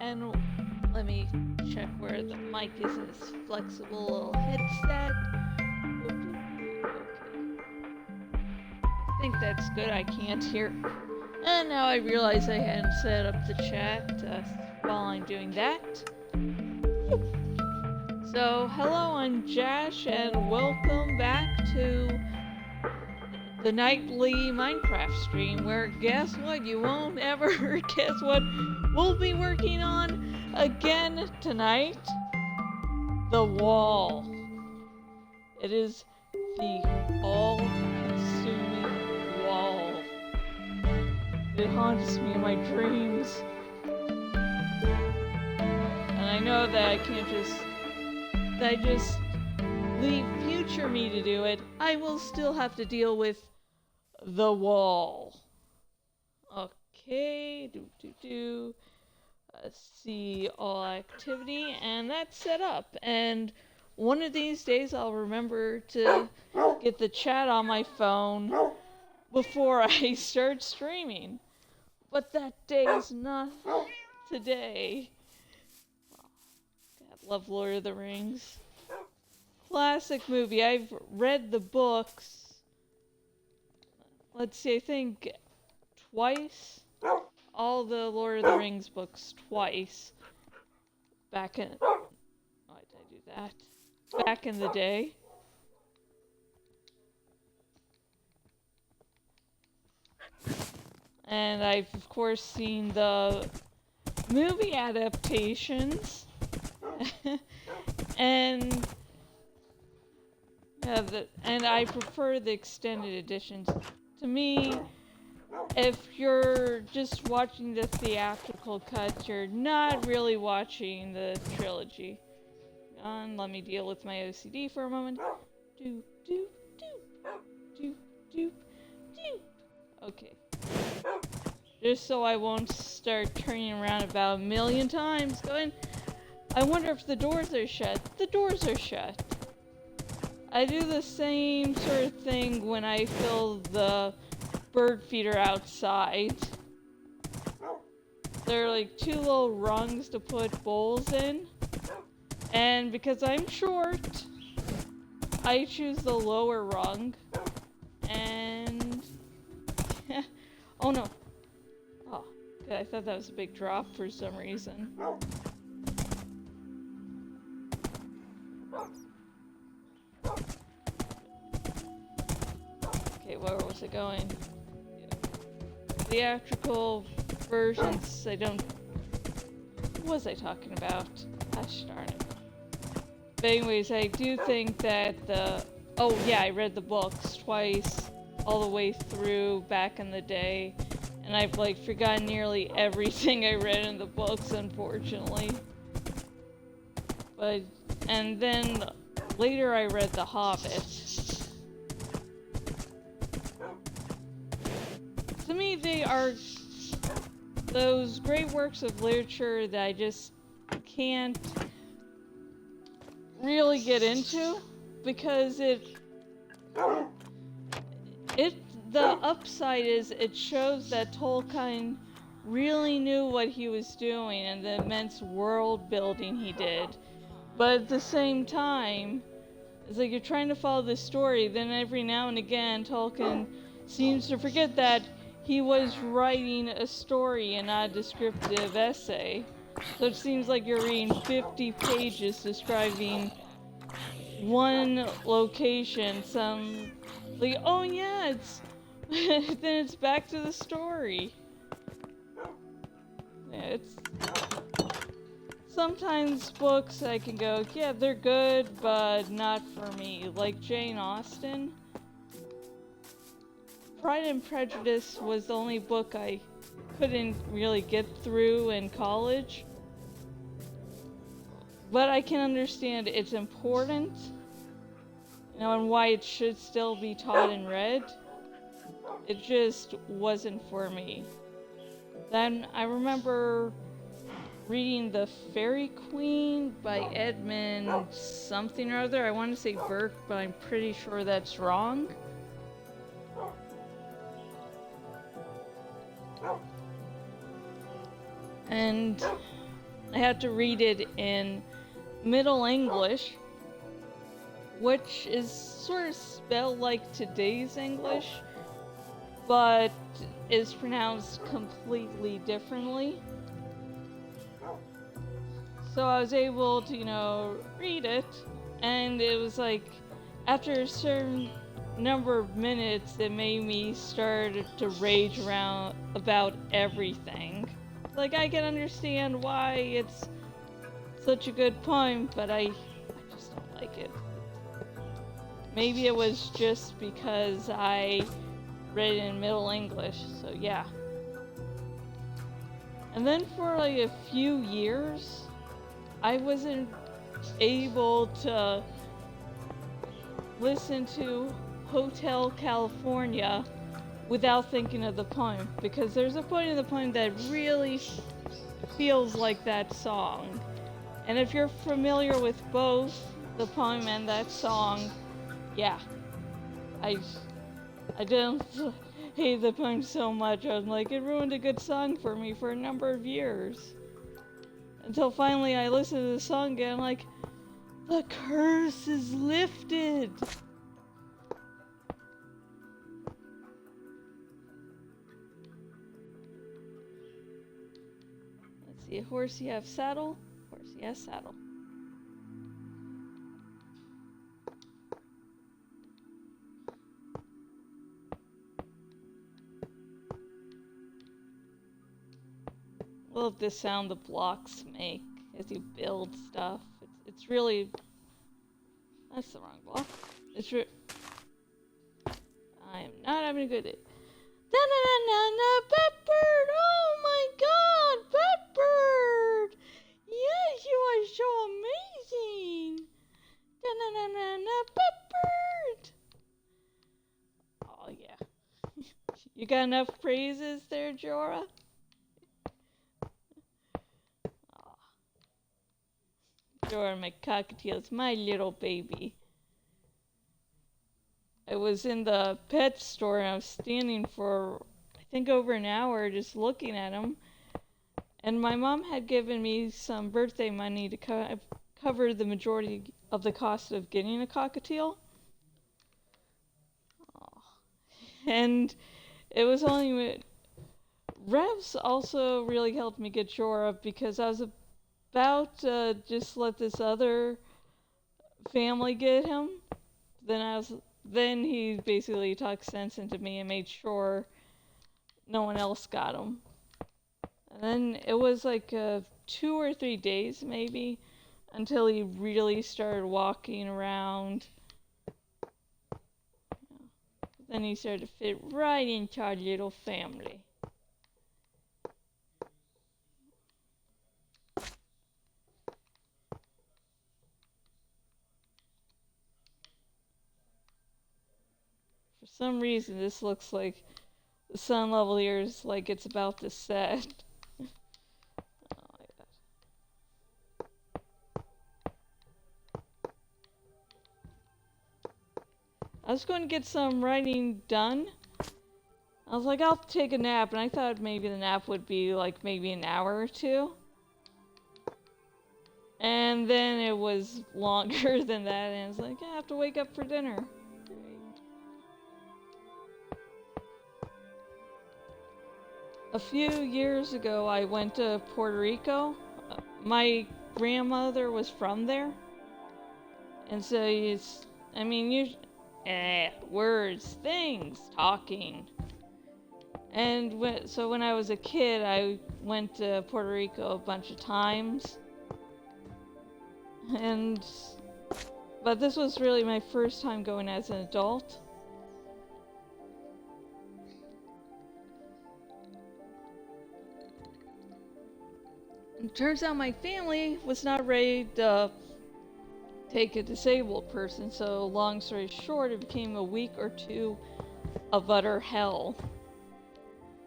and let me check where the mic is in this flexible little headset. I think that's good. I can't hear. And now I realize I hadn't set up the chat while I'm doing that. So, hello, I'm Jash, and welcome back to the nightly Minecraft stream, where guess what? You won't ever guess what we'll be working on again tonight. The wall. It is the all-consuming wall. It haunts me in my dreams. And I know that I can't just leave future me to do it. I will still have to deal with the wall. Okay, Let's see, all activity, and that's set up. And one of these days I'll remember to get the chat on my phone before I start streaming. But that day is not today. God, love Lord of the Rings. Classic movie. I've read the books. Let's see, I think twice. All the Lord of the Rings books twice. Why did I do that? Back in the day. And I've of course seen the movie adaptations. and I prefer the extended editions. To me, if you're just watching the theatrical cut, you're not really watching the trilogy. Let me deal with my OCD for a moment. Okay. Just so I won't start turning around about a million times, going, I wonder if the doors are shut. The doors are shut. I do the same sort of thing when I fill the bird feeder outside. There are like two little rungs to put bowls in. And because I'm short, I choose the lower rung. And... oh no. Oh, okay, I thought that was a big drop for some reason. Okay, where was it going? Theatrical versions, I don't... What was I talking about? Gosh darn it. But anyways, I do think that the... Oh yeah, I read the books twice, all the way through back in the day. And I've like forgotten nearly everything I read in the books, unfortunately. And then later I read The Hobbit. To me, they are those great works of literature that I just can't really get into, because the upside is it shows that Tolkien really knew what he was doing and the immense world building he did. But at the same time, it's like you're trying to follow the story, then every now and again Tolkien seems to forget that he was writing a story and not a descriptive essay. So it seems like you're reading 50 pages describing one location, like, oh yeah, it's then it's back to the story. Yeah, it's sometimes books I can go, yeah, they're good, but not for me. Like Jane Austen. Pride and Prejudice was the only book I couldn't really get through in college. But I can understand it's important, you know, and why it should still be taught and read. It just wasn't for me. Then I remember reading The Fairy Queen by Edmund something or other. I want to say Burke, but I'm pretty sure that's wrong. And I had to read it in Middle English, which is sort of spelled like today's English, but is pronounced completely differently. So I was able to, read it, and it was like, after a certain number of minutes, it made me start to rage around about everything. Like, I can understand why it's such a good poem, but I just don't like it. Maybe it was just because I read it in Middle English, so yeah. And then for like a few years, I wasn't able to listen to Hotel California without thinking of the poem, because there's a point in the poem that really feels like that song. And if you're familiar with both the poem and that song, yeah, I didn't hate the poem so much. I was like, it ruined a good song for me for a number of years. Until finally I listened to the song again, like, the curse is lifted! Let's see, horse you have saddle, horse you have saddle. Love the sound the blocks make as you build stuff. It's really... That's the wrong block. I am not having a good day. Da-na-na-na-na, Peppered! Oh my god, Peppered! Yes, you are so amazing! Da-na-na-na-na, Peppered! Oh yeah. You got enough praises there, Jorah? Jorah, my cockatiel's my little baby. I was in the pet store and I was standing for, I think, over an hour just looking at him. And my mom had given me some birthday money to cover the majority of the cost of getting a cockatiel. Aww. And it was only... Revs also really helped me get Jorah, because I was about to just let this other family get him. Then he basically talked sense into me and made sure no one else got him. And then it was like 2 or 3 days maybe until he really started walking around. Then he started to fit right into our little family. For some reason, this looks like the sun level here is like it's about to set. Oh my god. I was going to get some writing done. I was like, I'll take a nap, and I thought maybe the nap would be like maybe an hour or 2. And then it was longer than that, and it's like, I have to wake up for dinner. A few years ago, I went to Puerto Rico. My grandmother was from there. And so words, things, talking. And so when I was a kid, I went to Puerto Rico a bunch of times. But this was really my first time going as an adult. It turns out my family was not ready to take a disabled person, so long story short, it became a week or 2 of utter hell.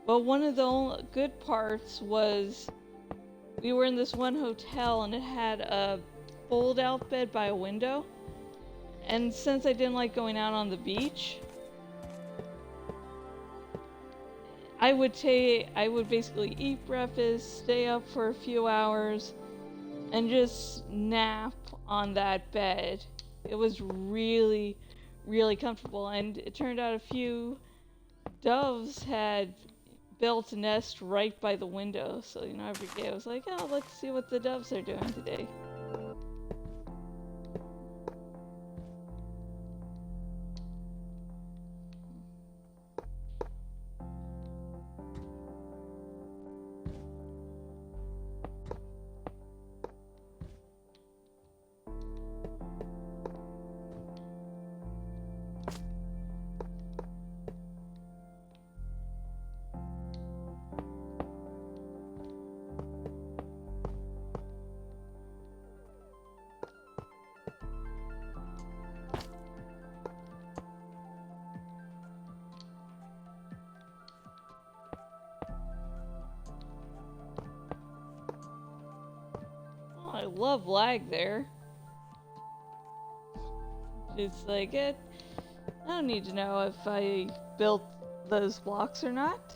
But one of the only good parts was we were in this one hotel and it had a fold-out bed by a window. And since I didn't like going out on the beach, I would basically eat breakfast, stay up for a few hours, and just nap on that bed. It was really, really comfortable, and it turned out a few doves had built a nest right by the window. So, you know, every day I was like, oh, let's see what the doves are doing today. I love lag there. It's like it. I don't need to know if I built those blocks or not.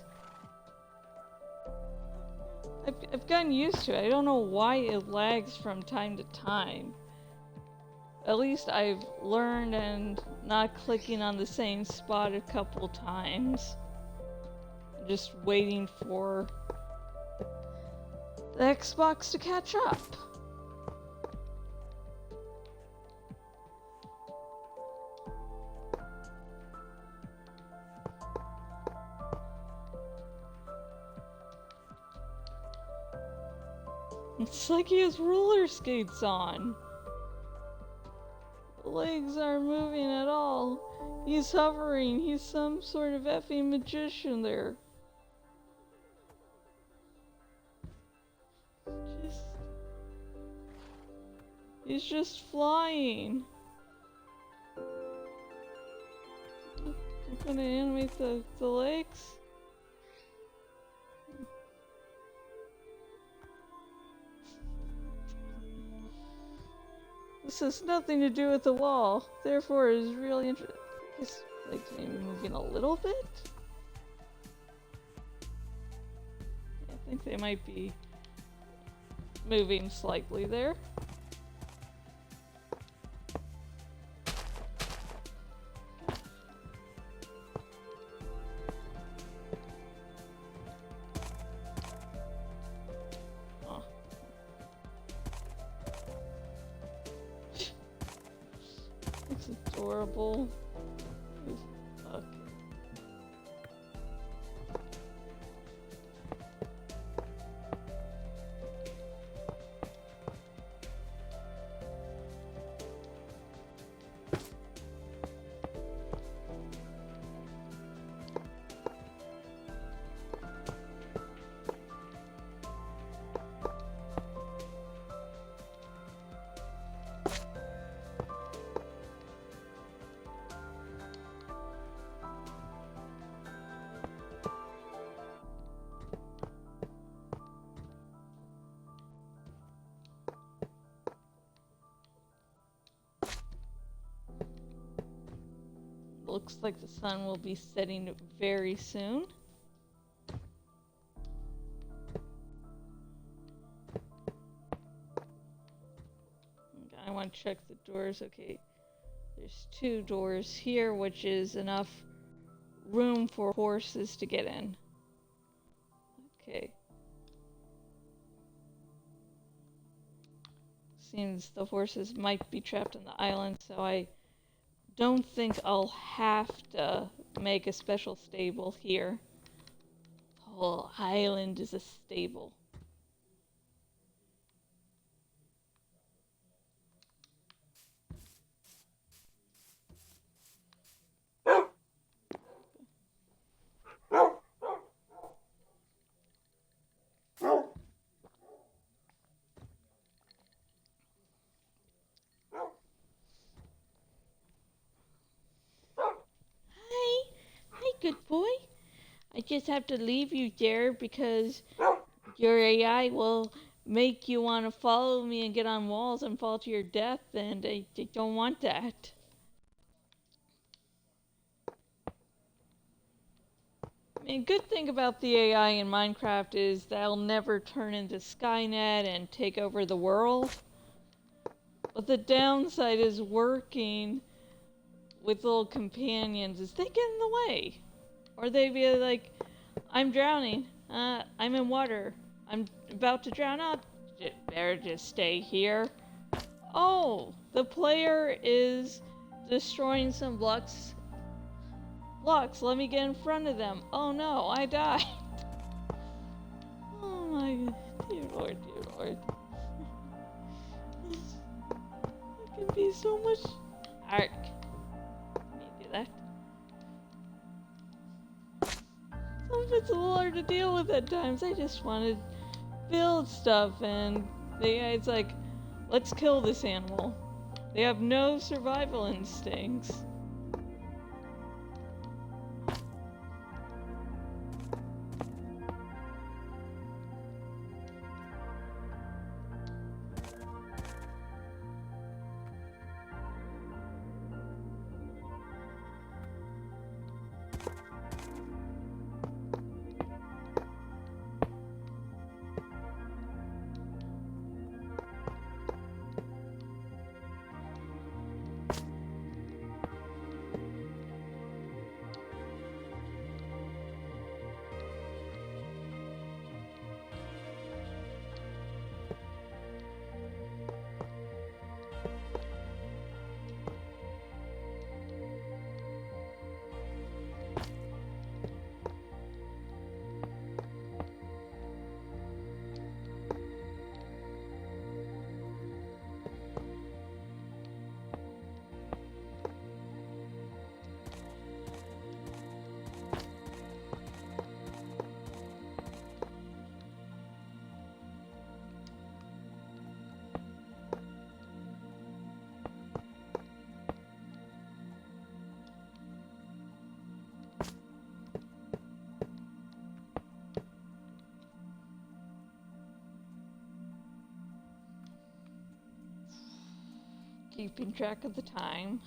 I've gotten used to it. I don't know why it lags from time to time. At least I've learned and not clicking on the same spot a couple times. Just waiting for the Xbox to catch up. It's like he has roller skates on. The legs aren't moving at all. He's hovering. He's some sort of effing magician there. He's just flying. I'm gonna animate the legs. This has nothing to do with the wall, therefore it is really interesting. It's like maybe moving a little bit? Yeah, I think they might be moving slightly there. It's adorable. Fuck. Looks like the sun will be setting very soon. Okay, I want to check the doors. Okay, there's 2 doors here, which is enough room for horses to get in. Okay. Seems the horses might be trapped on the island, so I don't think I'll have to make a special stable here. The whole island is a stable. Good boy. I just have to leave you there because your AI will make you want to follow me and get on walls and fall to your death, and I don't want that. mean, good thing about the AI in Minecraft is they'll never turn into Skynet and take over the world. But the downside is working with little companions is they get in the way. Or they be like, I'm drowning. I'm in water. I'm about to drown out. Better just stay here. Oh, the player is destroying some blocks. Let me get in front of them. Oh no, I died. Oh my dear lord, dear lord. It can be so much arc. Let me do that. Some of it's a little hard to deal with at times. I just want to build stuff, and it's like, let's kill this animal. They have no survival instincts. Keeping track of the time,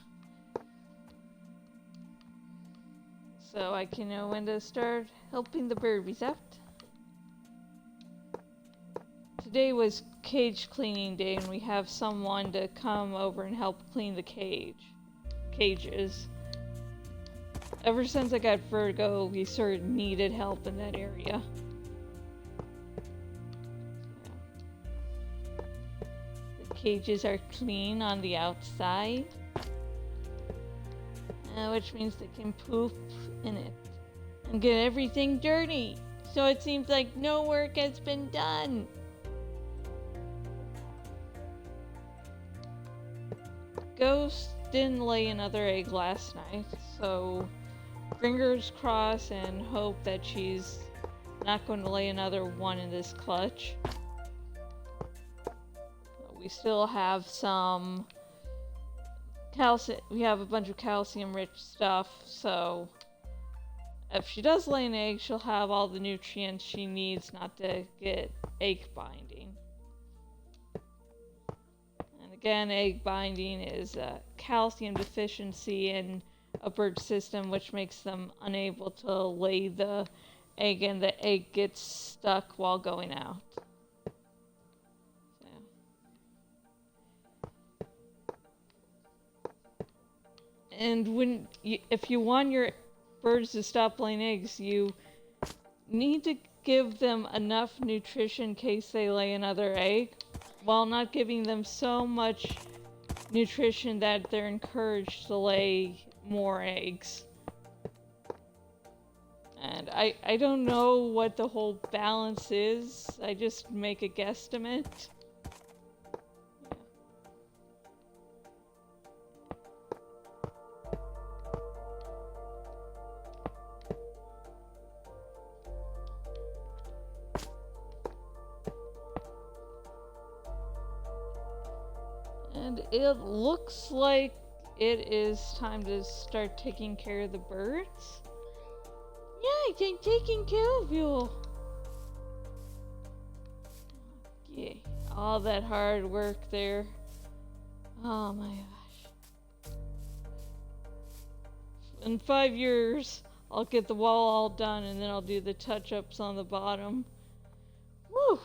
so I can know when to start helping the birdies out. Today was cage cleaning day, and we have someone to come over and help clean the cages. Ever since I got vertigo, we sort of needed help in that area. Cages are clean on the outside, which means they can poop in it and get everything dirty. So it seems like no work has been done. Ghost didn't lay another egg last night, so fingers crossed and hope that she's not going to lay another one in this clutch. We still have some calcium. We have a bunch of calcium-rich stuff, so if she does lay an egg, she'll have all the nutrients she needs not to get egg binding. And again, egg binding is a calcium deficiency in a bird's system, which makes them unable to lay the egg, and the egg gets stuck while going out. And if you want your birds to stop laying eggs, you need to give them enough nutrition in case they lay another egg, while not giving them so much nutrition that they're encouraged to lay more eggs. And I don't know what the whole balance is. I just make a guesstimate. And it looks like it is time to start taking care of the birds. Yeah, I'm taking care of you. Yeah, all that hard work there. Oh my gosh. In 5 years, I'll get the wall all done and then I'll do the touch-ups on the bottom. Woo!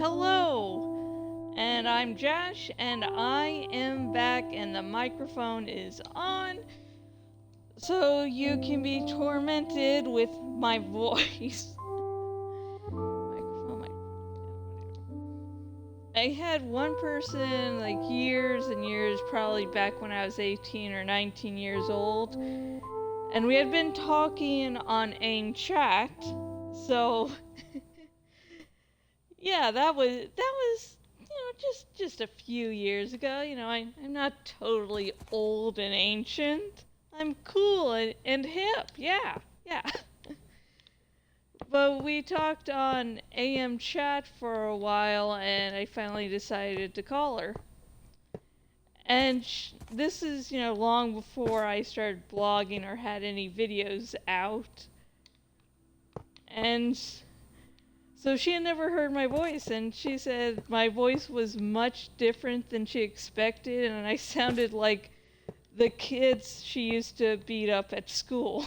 Hello! And I'm Josh, and I am back, and the microphone is on, so you can be tormented with my voice. I had one person like years and years, probably back when I was 18 or 19 years old, and we had been talking on AIM chat, so yeah, that was just a few years ago. I'm not totally old and ancient. I'm cool and hip. Yeah. But we talked on AM chat for a while, and I finally decided to call her. And this is, long before I started blogging or had any videos out. And so she had never heard my voice, and she said my voice was much different than she expected, and I sounded like the kids she used to beat up at school.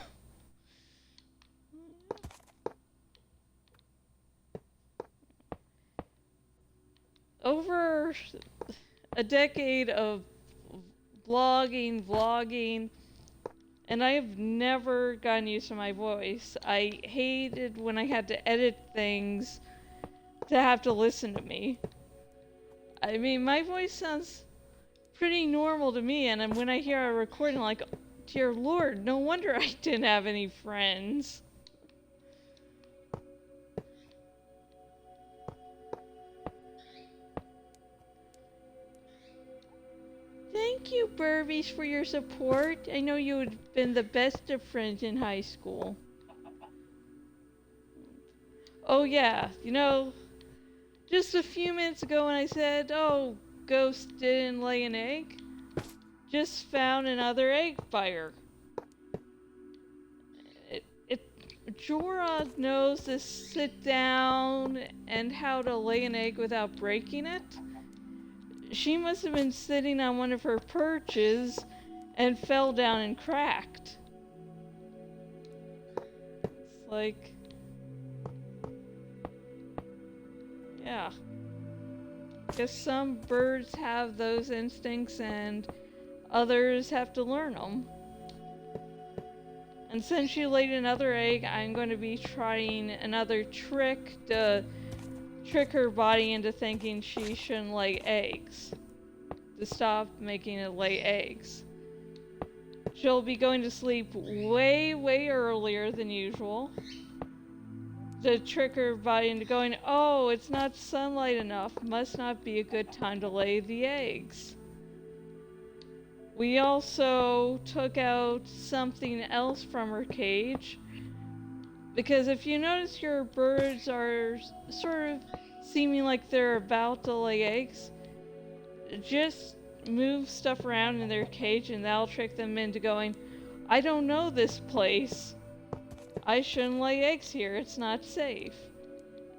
Over a decade of vlogging, and I have never gotten used to my voice. I hated when I had to edit things to have to listen to me. I mean, my voice sounds pretty normal to me, and when I hear a recording, like, dear Lord, no wonder I didn't have any friends. Thank you, Burbies, for your support. I know you had been the best of friends in high school. Oh yeah, just a few minutes ago when I said, oh, Ghost didn't lay an egg, just found another egg fire. Jorah knows to sit down and how to lay an egg without breaking it. She must have been sitting on one of her perches and fell down and cracked. It's like, yeah. Guess some birds have those instincts and others have to learn them. And since she laid another egg, I'm going to be trying another trick to trick her body into thinking she shouldn't lay eggs. To stop making it lay eggs. She'll be going to sleep way earlier than usual. To trick her body into going, oh, it's not sunlight enough. Must not be a good time to lay the eggs. We also took out something else from her cage. Because if you notice your birds are sort of seeming like they're about to lay eggs, just move stuff around in their cage and that'll trick them into going, I don't know this place. I shouldn't lay eggs here, it's not safe.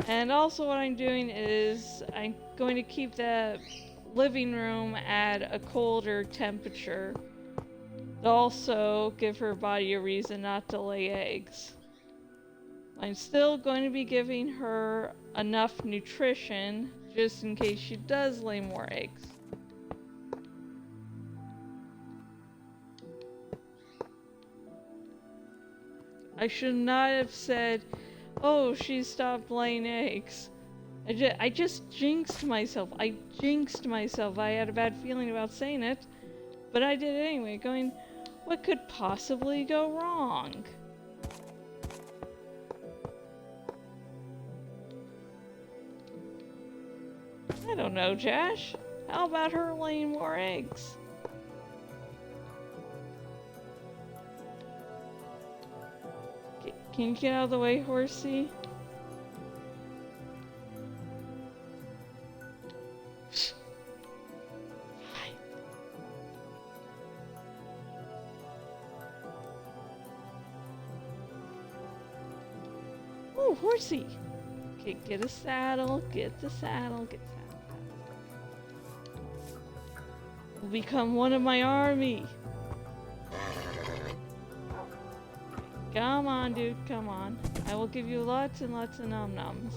And also what I'm doing is I'm going to keep the living room at a colder temperature to also give her body a reason not to lay eggs. I'm still going to be giving her enough nutrition just in case she does lay more eggs. I should not have said, oh, she stopped laying eggs. I just jinxed myself. I had a bad feeling about saying it, but I did it anyway, going, what could possibly go wrong? I don't know, Josh. How about her laying more eggs? Can you get out of the way, horsey? Oh, horsey! Okay, get a saddle, get the saddle, Will become one of my army. Come on, dude, come on. I will give you lots and lots of num-nums.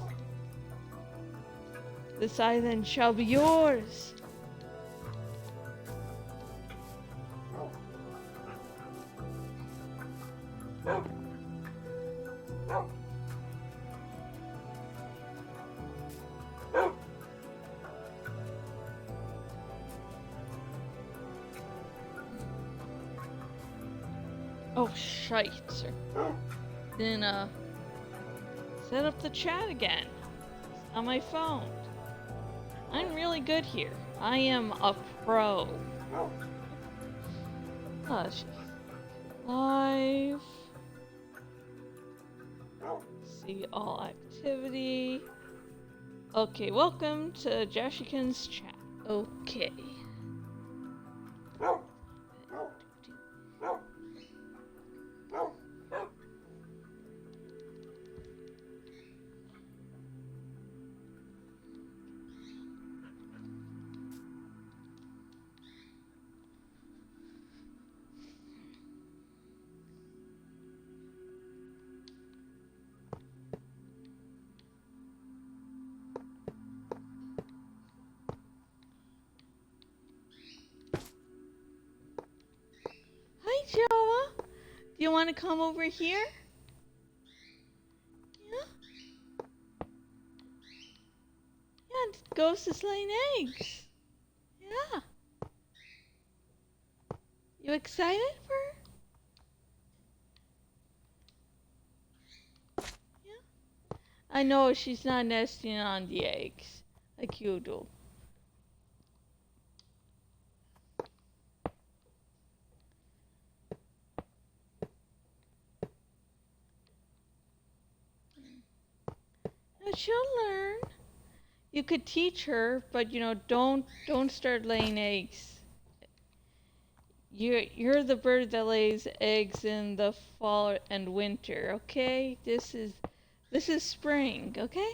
This island shall be yours. Oh, shite. Then, set up the chat again on my phone. I'm really good here. I am a pro. Hush. Live. See all activity. Okay, welcome to Jashikin's chat. Okay. Hi, Joa. Do you want to come over here? Yeah? Yeah, Ghost is laying eggs. Yeah. You excited for her? Yeah. I know she's not nesting on the eggs like you do. But she'll learn. You could teach her, but don't start laying eggs. You're the bird that lays eggs in the fall and winter, okay? This is spring, okay?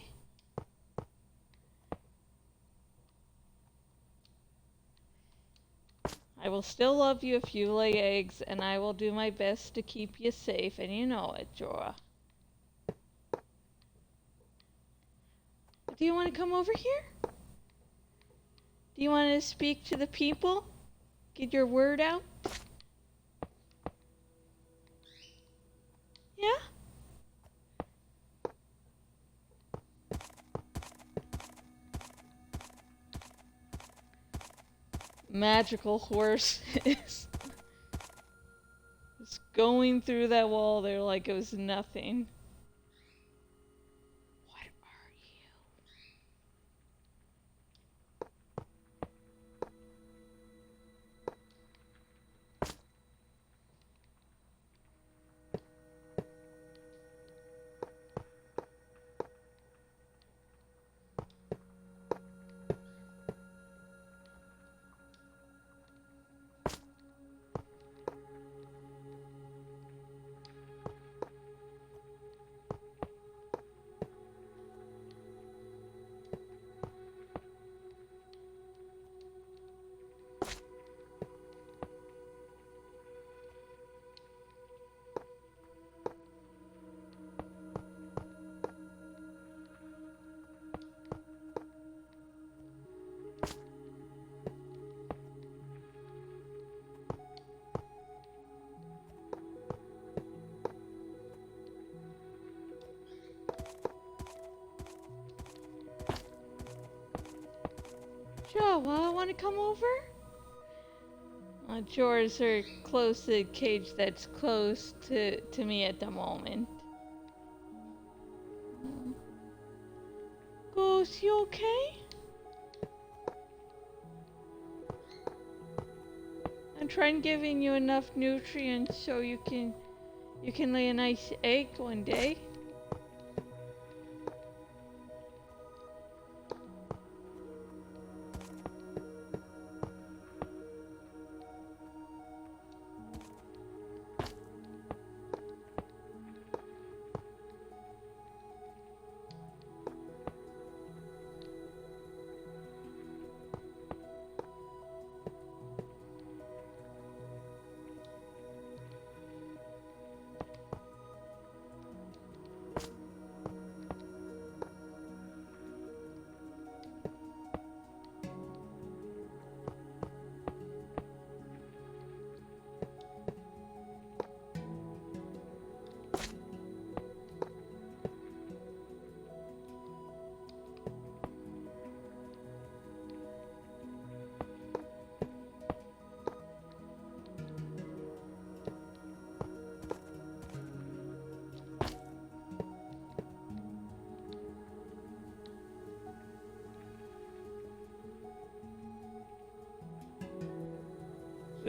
I will still love you if you lay eggs, and I will do my best to keep you safe, and you know it, Jorah. Do you want to come over here? Do you want to speak to the people? Get your word out? Yeah? Magical horse is going through that wall there like it was nothing. What are you? Jawa, want to come over? Jorah's are close to the cage that's close to me at the moment. Ghost, you okay? I'm trying giving you enough nutrients so you can lay a nice egg one day.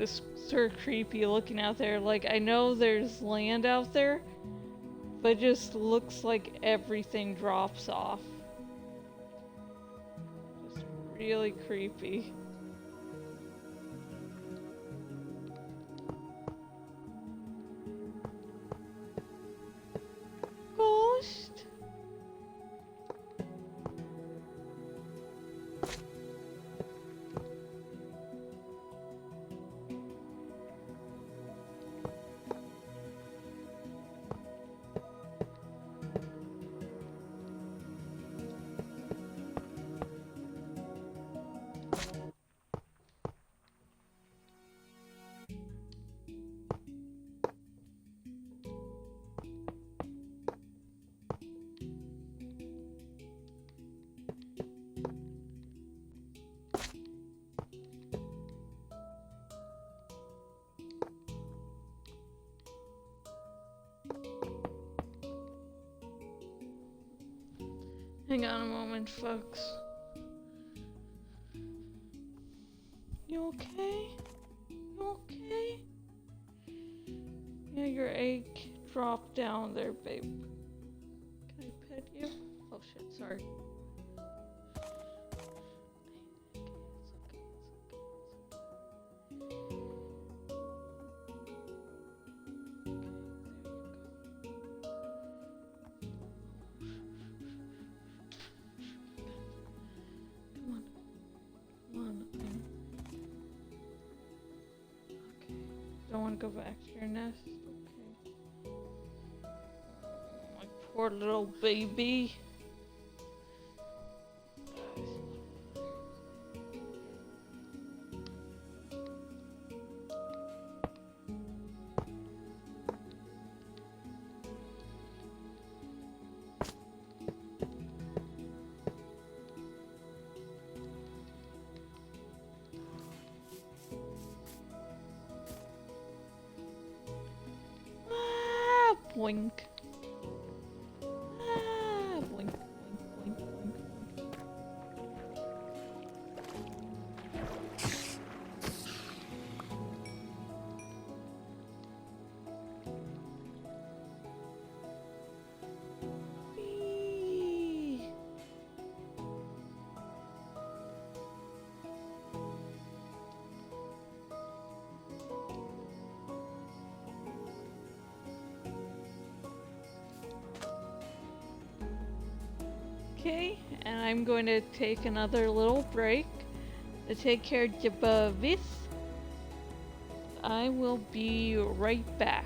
It's sort of creepy looking out there. Like, I know there's land out there, but it just looks like everything drops off. Just really creepy. Ghost? Hang on a moment, folks. You okay? You okay? Yeah, your egg dropped down there, babe. Can I pet you? Oh shit, sorry. Don't want to go back to your nest. Okay. My poor little baby. Ah, boink. Ah, boink, boink, boink, boink. Whee! Okay, and I'm going to take another little break to take care of Jabvis. I will be right back.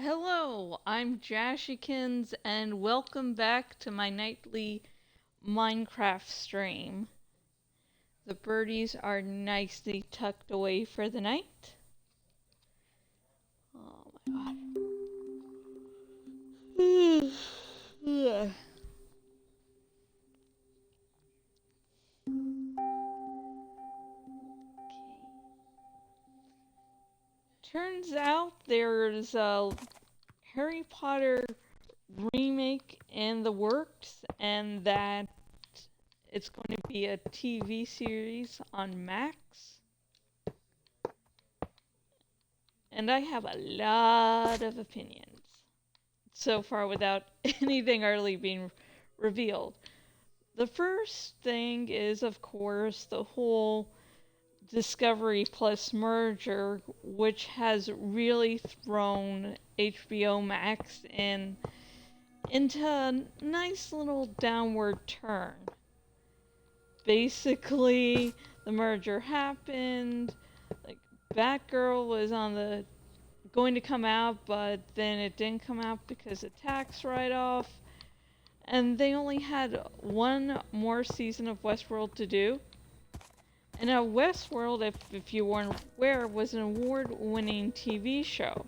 Hello, I'm Jashikins, and welcome back to my nightly Minecraft stream. The birdies are nicely tucked away for the night. Oh my god. Okay. Turns out there's a Harry Potter remake in the works, and that it's going to be a TV series on Max. And I have a lot of opinions so far without anything early being revealed. The first thing is, of course, the whole Discovery Plus merger, which has really thrown HBO Max into a nice little downward turn. Basically, the merger happened, like Batgirl was going to come out, but then it didn't come out because of tax write-off, and they only had one more season of Westworld to do. And now Westworld, if you weren't aware, was an award-winning TV show.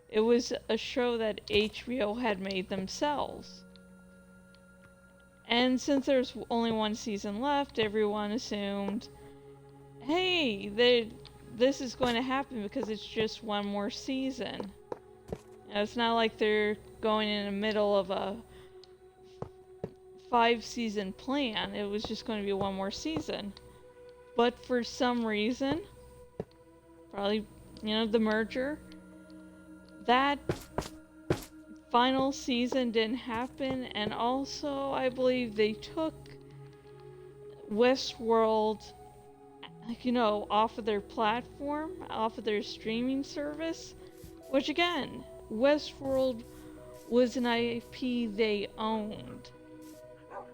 It was a show that HBO had made themselves. And since there's only one season left, everyone assumed, hey, this is going to happen because it's just one more season. It's not like they're going in the middle of a 5-season plan. It was just going to be one more season. But for some reason, probably, the merger, that final season didn't happen, and also I believe they took Westworld, off of their platform, off of their streaming service, which again, Westworld was an IP they owned.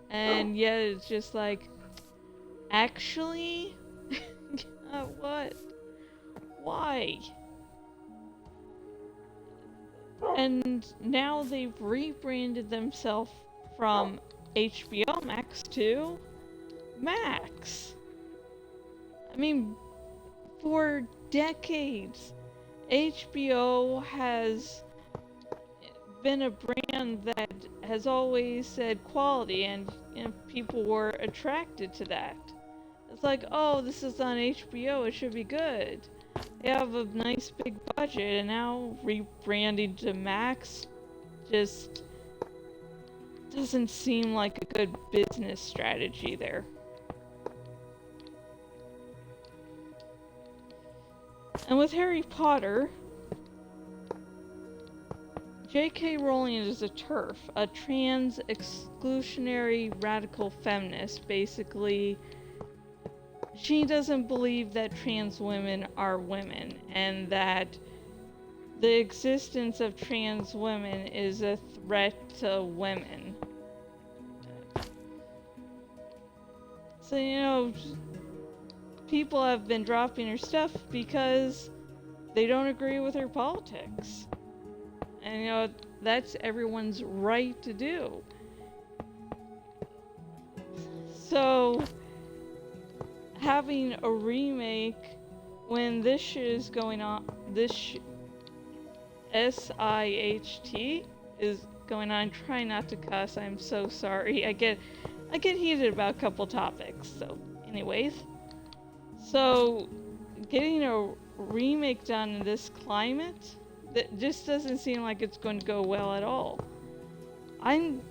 And yet it's just like, actually? What? Why? And now they've rebranded themselves from HBO Max to Max. I mean, for decades, HBO has been a brand that has always said quality, and people were attracted to that. It's like, oh, this is on HBO, it should be good. They have a nice big budget, and now rebranding to Max just doesn't seem like a good business strategy there. And with Harry Potter, J.K. Rowling is a TERF, a trans exclusionary radical feminist. Basically, she doesn't believe that trans women are women, and that the existence of trans women is a threat to women. So, people have been dropping her stuff because they don't agree with her politics. And, that's everyone's right to do. So, having a remake when this shit is going on, SIHT is going on. Try not to cuss, I'm so sorry. I get heated about a couple topics, so anyways. So, getting a remake done in this climate, that just doesn't seem like it's going to go well at all. I'm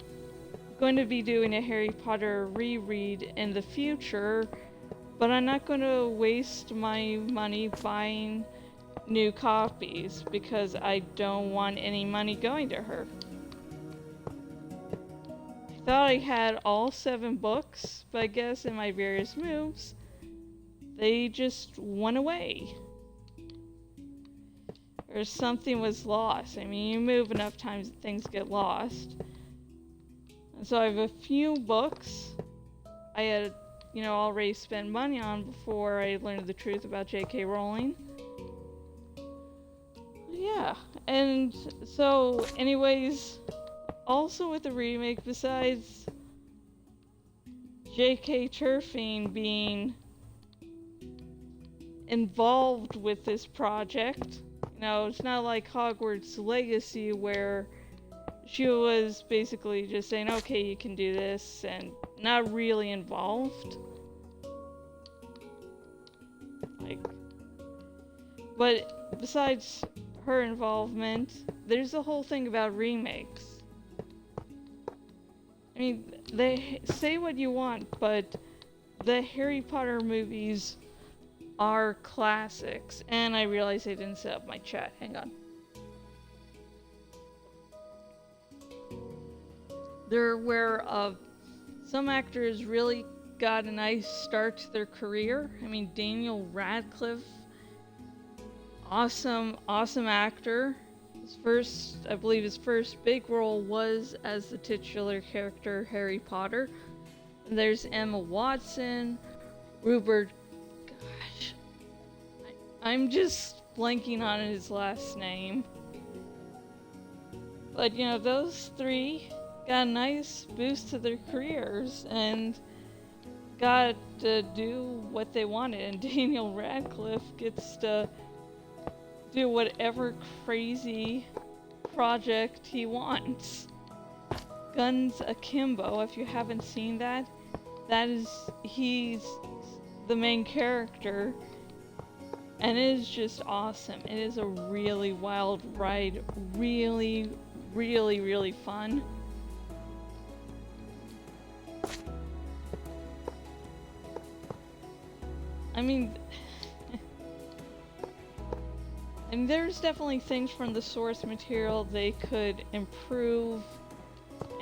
going to be doing a Harry Potter reread in the future, but I'm not going to waste my money buying new copies because I don't want any money going to her. I thought I had all 7 books, but I guess in my various moves, they just went away. Or something was lost. I mean, you move enough times that things get lost. And so I have a few books I had, already spent money on before I learned the truth about J.K. Rowling. yeah. And so, anyways, also with the remake, besides J.K. Turfing being involved with this project, it's not like Hogwarts Legacy where she was basically just saying, okay, you can do this, and not really involved. Like, but besides her involvement, there's a whole thing about remakes. I mean, they say what you want, but the Harry Potter movies are classics. And I realized I didn't set up my chat. Hang on. They're where some actors really got a nice start to their career. I mean, Daniel Radcliffe, awesome actor. I believe his first big role was as the titular character Harry Potter. And there's Emma Watson, Rupert, gosh, I'm just blanking on his last name. But those three got a nice boost to their careers and got to do what they wanted, and Daniel Radcliffe gets to do whatever crazy project he wants. Guns Akimbo, if you haven't seen that, he's the main character, and it is just awesome. It is a really wild ride, really, really, really fun. I mean, there's definitely things from the source material they could improve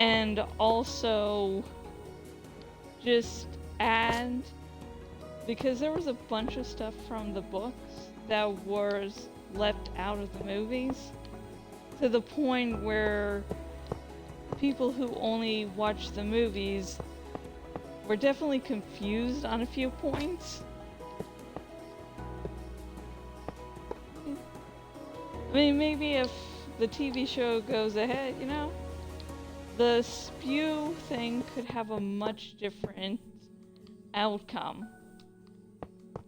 and also just add, because there was a bunch of stuff from the books that was left out of the movies, to the point where people who only watched the movies were definitely confused on a few points. I mean, maybe if the TV show goes ahead, the spew thing could have a much different outcome.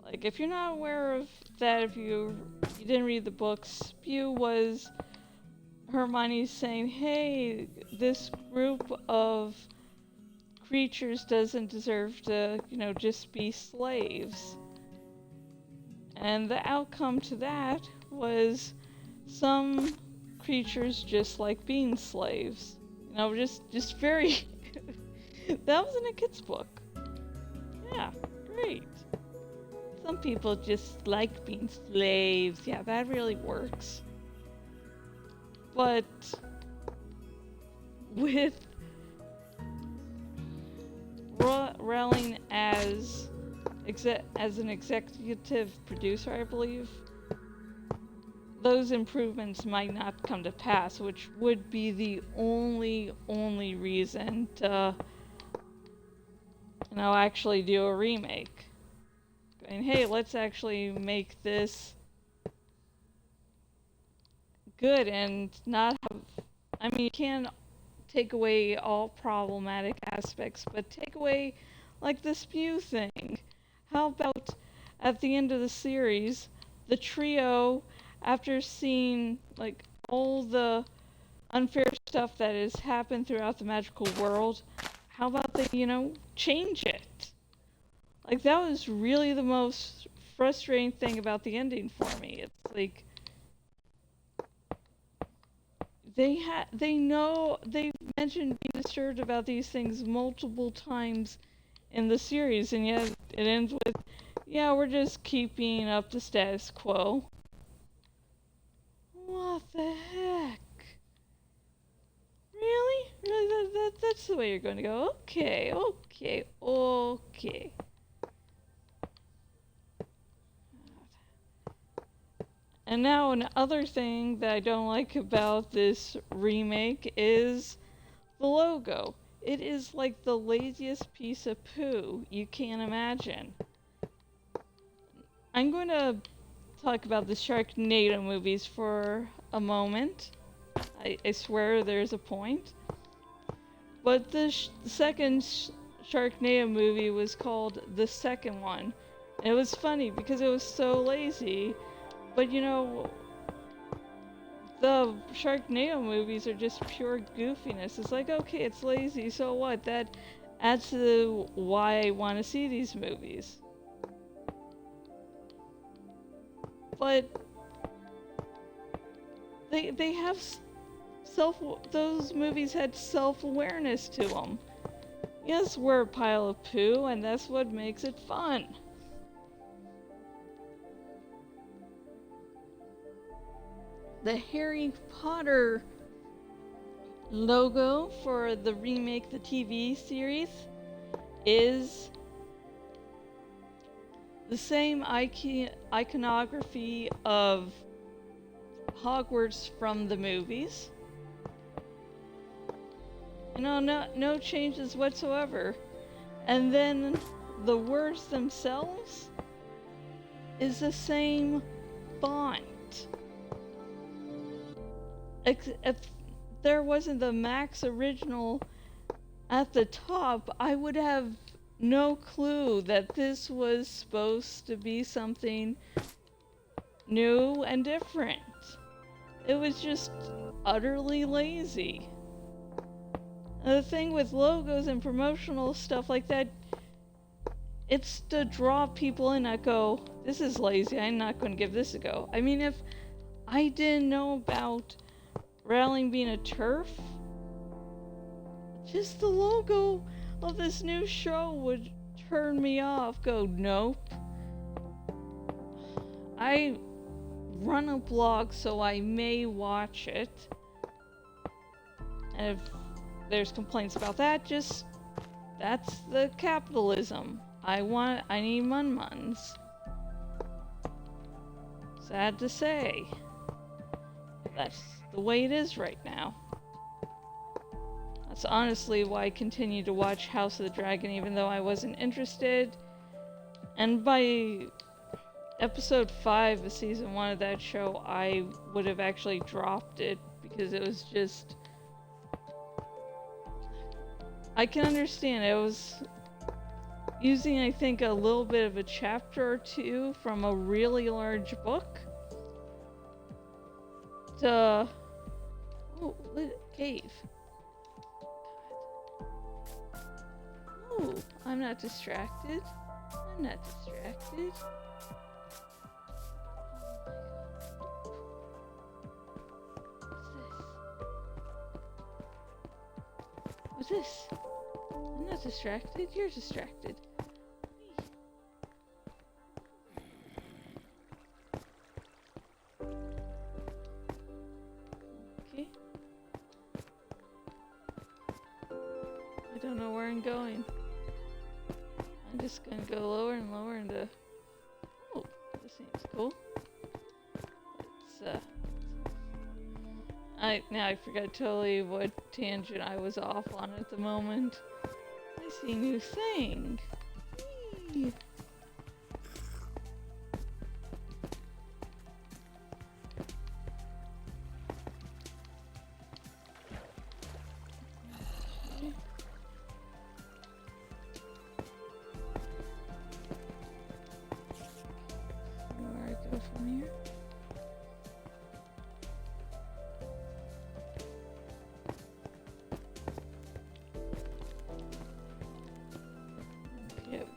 Like, if you're not aware of that, if you didn't read the books, spew was Hermione saying, hey, this group of creatures doesn't deserve to, just be slaves. And the outcome to that was some creatures just like being slaves. Just very... That was in a kid's book. Yeah, great. Some people just like being slaves. Yeah, that really works. But with Rowling as an executive producer, I believe, those improvements might not come to pass, which would be the only reason to, actually do a remake. Going, hey, let's actually make this good and not have, you can take away all problematic aspects, but take away, like, the spew thing. How about at the end of the series, the trio, after seeing, like, all the unfair stuff that has happened throughout the magical world, how about they, change it? Like, that was really the most frustrating thing about the ending for me. It's like, they know, they've mentioned being disturbed about these things multiple times in the series, and yet it ends with, yeah, we're just keeping up the status quo. What the heck? Really? Really? That's the way you're going to go? Okay. And now another thing that I don't like about this remake is the logo. It is like the laziest piece of poo you can imagine. I'm going to talk about the Sharknado movies for a moment. I swear there's a point. But the second Sharknado movie was called The Second One. And it was funny because it was so lazy. But you know, the Sharknado movies are just pure goofiness. It's like, okay, it's lazy, so what? That adds to why I want to see these movies. But they have those movies had self-awareness to them. Yes, we're a pile of poo, and that's what makes it fun. The Harry Potter logo for the remake, the TV series, is the same iconography of Hogwarts from the movies. You know, no changes whatsoever. And then the words themselves is the same font. If there wasn't the Max original at the top, I would have no clue that this was supposed to be something new and different. It was just utterly lazy. And the thing with logos and promotional stuff like that, it's to draw people in that go, this is lazy, I'm not going to give this a go. I mean, if I didn't know about Rowling being a TERF, just the logo of this new show would turn me off. Go, nope. I run a blog, so I may watch it. And if there's complaints about that, just that's the capitalism. I need mun-muns. Sad to say. That's the way it is right now. That's honestly why I continue to watch House of the Dragon even though I wasn't interested. And by episode 5 of season 1 of that show, I would have actually dropped it because it was just... I can understand, it was using, I think, a little bit of a chapter or two from a really large book to... Oh, cave. Oh, I'm not distracted. I'm not distracted. What's this? I'm not distracted. You're distracted. Okay. I don't know where I'm going. I'm just gonna go lower and lower into... Oh, this seems cool. It's, now I forgot totally what tangent I was off on at the moment. I see a new thing. Whee! Where I go from here?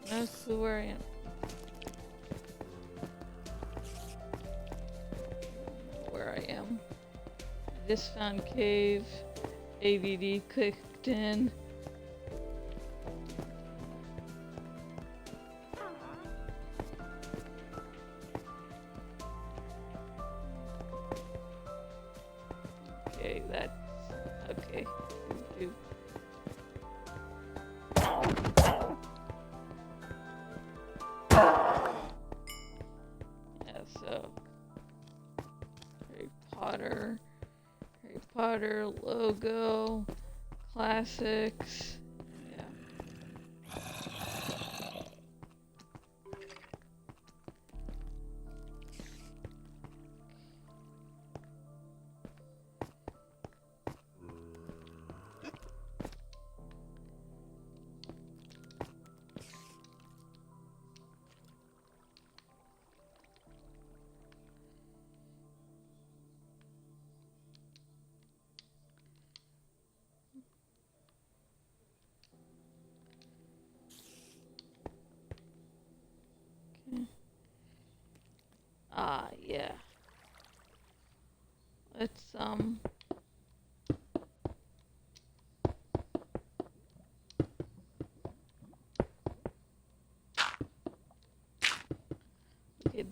No clue where I am. Where I am. I just found cave. AVD clicked in. Okay, that's okay. Do. So, Harry Potter logo, classics, yeah.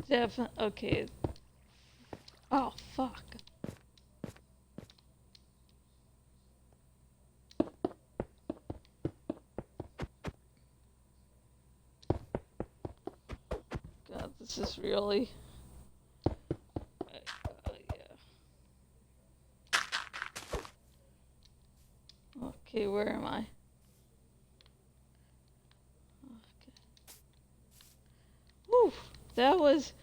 definitely. Okay. Oh, fuck. God, this is really. Yeah. Okay, where am I? Okay. Whew, that was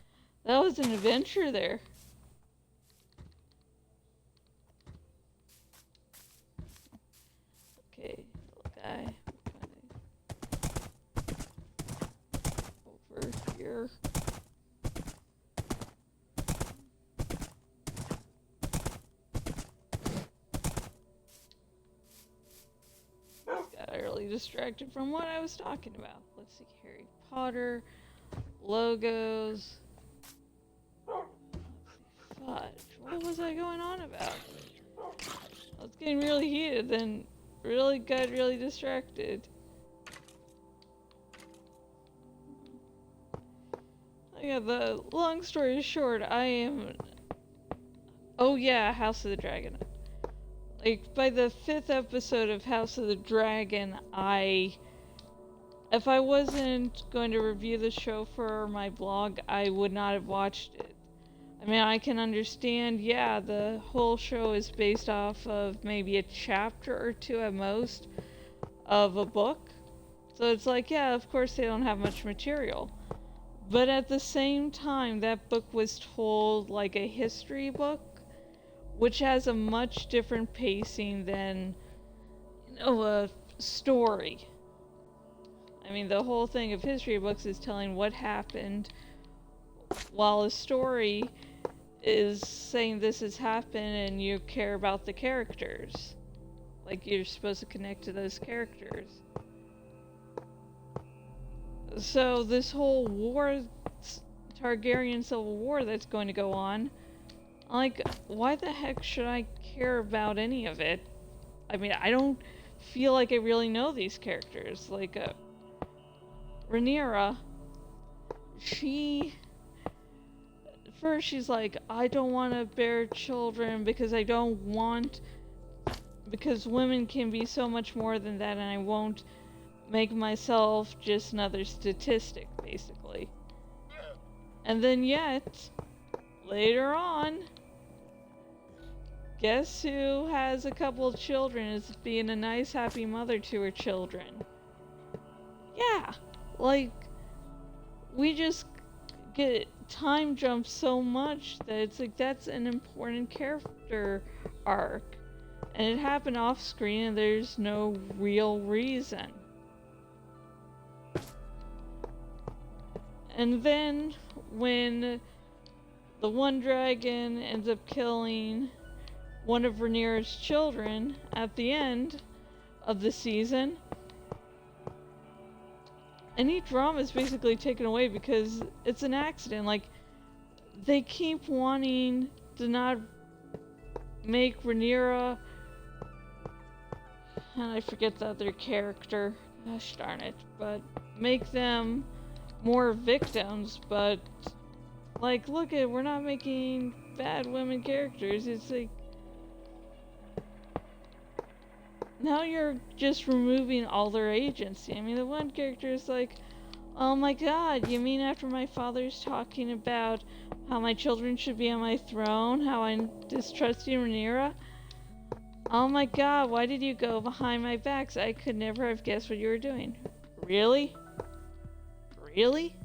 an adventure there. Okay, little guy. Over here. Got early distracted from what I was talking about. Let's see, Harry Potter, logos. Fudge. What was I going on about? I was getting really heated, then really got really distracted. Yeah, the long story short, I am. Oh yeah, House of the Dragon. Like by the 5th episode of House of the Dragon, if I wasn't going to review the show for my blog, I would not have watched it. I mean, I can understand, yeah, the whole show is based off of maybe a chapter or two at most of a book. So it's like, yeah, of course they don't have much material. But at the same time, that book was told like a history book, which has a much different pacing than, a story. I mean, the whole thing of history books is telling what happened, while a story is saying this has happened and you care about the characters. Like, you're supposed to connect to those characters. So, this whole war, Targaryen Civil War that's going to go on, like, why the heck should I care about any of it? I mean, I don't feel like I really know these characters. Like, Rhaenyra, first she's like, I don't want to bear children because because women can be so much more than that, and I won't make myself just another statistic, basically. And then yet, later on, guess who has a couple of children, is being a nice, happy mother to her children? Yeah, like, we just get time jump so much that it's like that's an important character arc. And it happened off screen and there's no real reason. And then when the one dragon ends up killing one of Rhaenyra's children at the end of the season, any drama is basically taken away because it's an accident. Like, they keep wanting to not make Rhaenyra, and I forget the other character, gosh darn it, but make them more victims, but like, look at, we're not making bad women characters. It's like, now you're just removing all their agency. I mean, the one character is like, oh my god, you mean after my father's talking about how my children should be on my throne, how I'm distrusting Rhaenyra? Oh my god, why did you go behind my back? I could never have guessed what you were doing. Really? Really?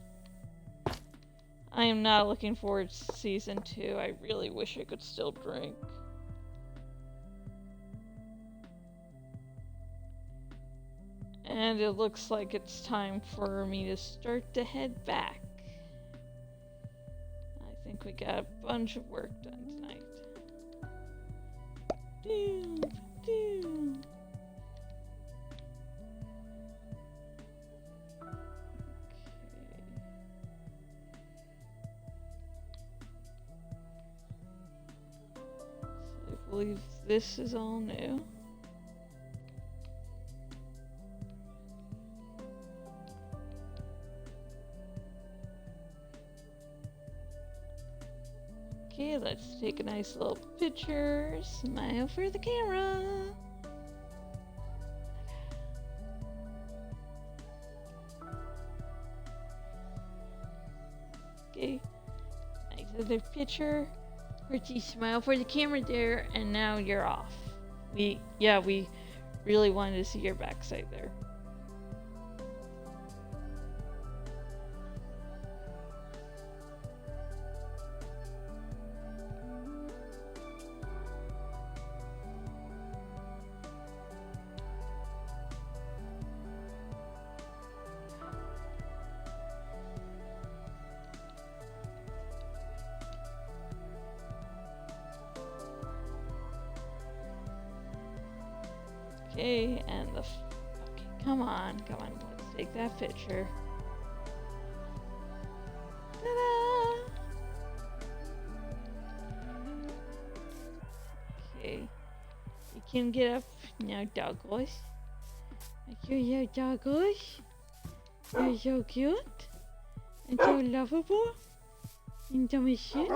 I am not looking forward to season 2. I really wish I could still drink. And it looks like it's time for me to start to head back. I think we got a bunch of work done tonight. Doom, doom. So I believe this is all new. Okay, let's take a nice little picture. Smile for the camera. Okay, nice other picture. Richie, smile for the camera there, and now you're off. We really wanted to see your backside there. Okay, and okay, come on, let's take that picture. Ta-da! Okay, you can get up now, Douglas. You're Douglas. You're so cute and so lovable and dumb as shit.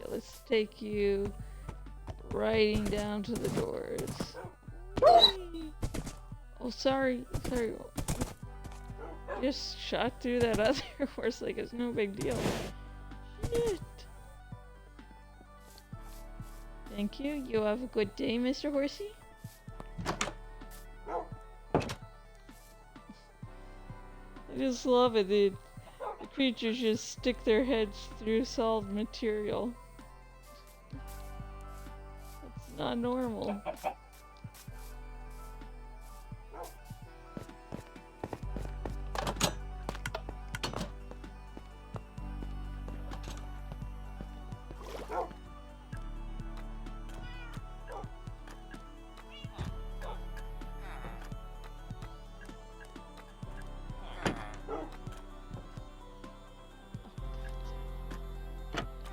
Let's take you riding down to the doors. Oh, sorry. Just shot through that other horse like it's no big deal. Shit. Thank you. You have a good day, Mr. Horsey. I just love it. The creatures just stick their heads through solid material. It's not normal.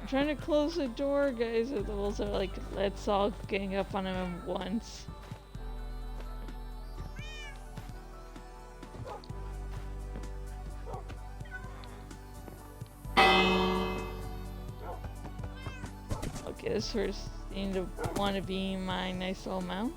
I'm trying to close the door, guys, and the wolves are like, let's all gang up on him at once. Okay, this first seemed to want to be my nice little mount.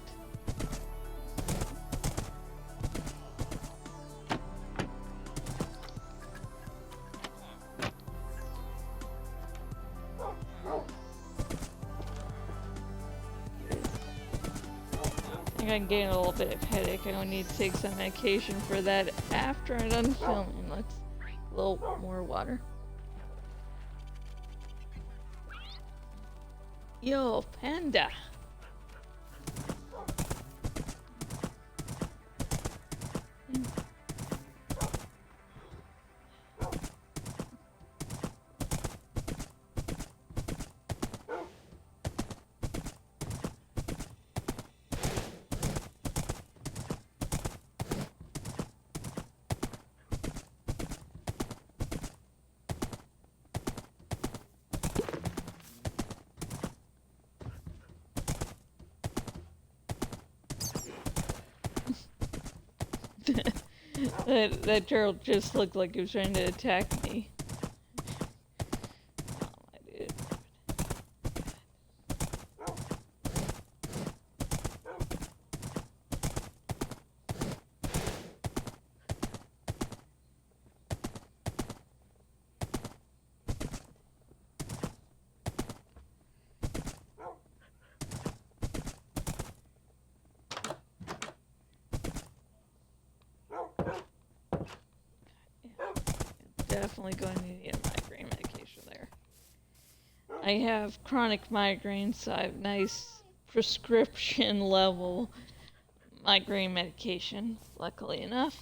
I'm getting a little bit of headache. I'm gonna need to take some medication for that after I'm done filming. Let's drink a little more water. Yo, Panda. That turtle just looked like he was trying to attack me. Oh, my dude. Definitely going to need a migraine medication there. I have chronic migraines, so I have nice prescription level migraine medication, luckily enough.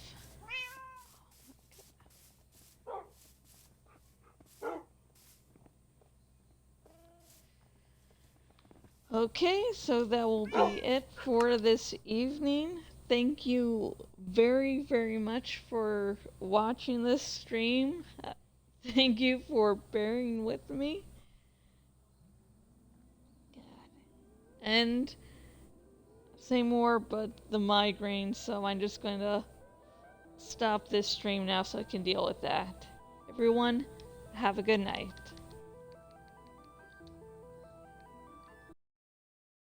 Okay, so that will be it for this evening. Thank you very, very much for watching this stream. Thank you for bearing with me. And say more, but the migraine, so I'm just going to stop this stream now so I can deal with that. Everyone, have a good night.